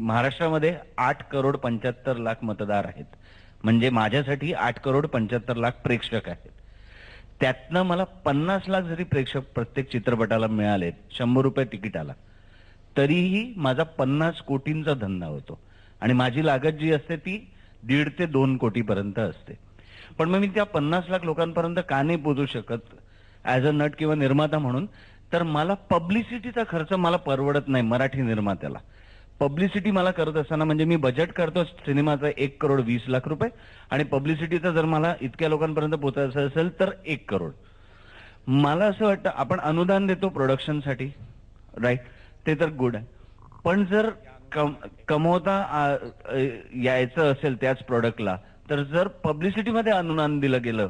महाराष्ट्रामध्ये 8,75,00,000 मतदार आहेत. म्हणजे माझ्यासाठी 8,75,00,000 प्रेक्षक आहेत. त्यातनं मला 50 लाख जरी प्रेक्षक प्रत्येक चित्रपटाला मिळाले, 100 रुपये तिकिटाला, तरीही माझा 50 कोटींचा धंदा होतो. आणि माझी लागत जी असते ती 1.5 ते 2 कोटीपर्यंत असते. पण मग मी त्या 50 लाख लोकांपर्यंत का नाही पोहोचू शकत ॲज अ नट किंवा निर्माता म्हणून? तर मला पब्लिसिटीचा खर्च मला परवडत नाही मराठी निर्मात्याला. पब्लिसिटी मला करत असताना म्हणजे मी बजेट करतो सिनेमाचा 1,20,00,000 रुपये आणि पब्लिसिटीचा जर मला इतक्या लोकांपर्यंत पोहोचायचं असेल तर 1 करोड. मला असं वाटतं आपण अनुदान देतो प्रोडक्शनसाठी, राईट, ते तर गुड आहे. पण जर कमवता यायचं असेल त्याच प्रोडक्टला, तर जर पब्लिसिटीमध्ये अनुदान दिलं गेलं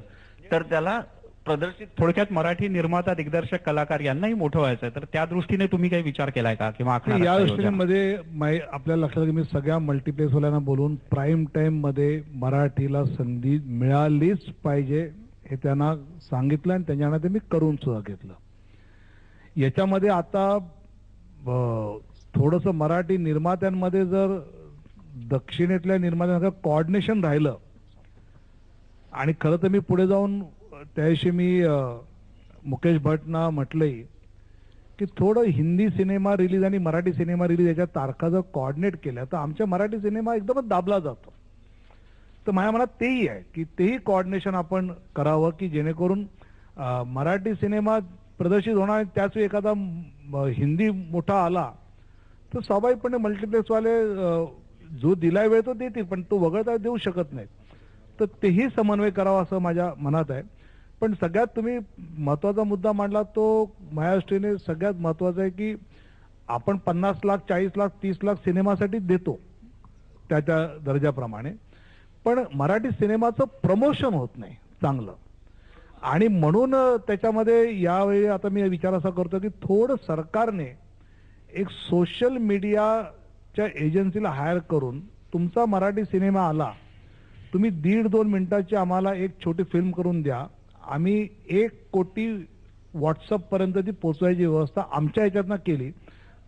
तर त्याला प्रदर्शित. थोडक्यात मराठी निर्माता, दिग्दर्शक, कलाकार यांनाही मोठं व्हायचं, तर त्या दृष्टीने तुम्ही काही विचार केलाय का किंवा या दृष्टीमध्ये आपल्याला लक्षात मी सगळ्या मल्टिप्लेक्सवाल्यांना बोलून प्राईम टाइम मध्ये मराठीला संधी मिळालीच पाहिजे हे त्यांना सांगितलं आणि त्यांच्यानं ते मी करून सुद्धा घेतलं. याच्यामध्ये आता थोडंसं मराठी निर्मात्यांमध्ये जर दक्षिणेतल्या निर्मात्यांचं कोऑर्डिनेशन राहिलं, आणि खरं तर मी पुढे जाऊन त्याविषयी मी मुकेश भटना म्हटलंय की थोडं हिंदी सिनेमा रिलीज आणि मराठी सिनेमा रिलीज याच्या तारखा जर कोऑर्डिनेट केल्या तर आमच्या मराठी सिनेमा एकदमच दाबला जातो. तर माझ्या मनात तेही आहे की तेही कोऑर्डिनेशन आपण करावं की जेणेकरून मराठी सिनेमा प्रदर्शित होणार, त्याच वेळी एखादा हिंदी मोठा आला तर स्वाभाविकपणे मल्टिप्लेक्सवाले जो दिलाय वेळ तो देतील, पण तो वगळता देऊ शकत नाही. तर तेही समन्वय करावा असं माझ्या मनात आहे. पण सगळ्यात तुम्ही महत्वाचा मुद्दा मांडला तो माझ्या दृष्टीने सगळ्यात महत्वाचा आहे की आपण 50 लाख, 40 लाख, 30 लाख सिनेमासाठी देतो त्याच्या दर्जाप्रमाणे, पण मराठी सिनेमाचं प्रमोशन होत नाही चांगलं. आणि म्हणून त्याच्यामध्ये यावेळी आता मी विचार असा करतो की थोडं सरकारने एक सोशल मीडियाच्या एजन्सीला हायर करून तुमचा मराठी सिनेमा आला, तुम्ही 1.5-2 मिनिटाची आम्हाला एक छोटी फिल्म करून द्या, आम्ही 1 कोटी व्हॉट्सअप पर्यंत ती पोहोचवायची व्यवस्था आमच्या ह्याच्यातनं केली,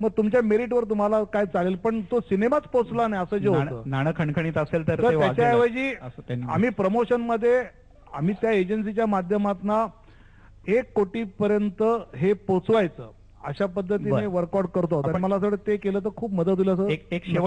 मग तुमच्या मेरिटवर तुम्हाला काय चालेल, पण तो सिनेमाच पोहोचला नाही असं जे होतं, नाणं खणखणीत असेल तर त्याच्याऐवजी आम्ही प्रमोशन मध्ये आम्ही त्या एजन्सीच्या माध्यमातून 1 कोटी पर्यंत हे पोहोचवायचं अशा पद्धतीने वर्कआउट करतो. मला असं वाटतं ते केलं तर खूप मदत होईल असं. एक शेवट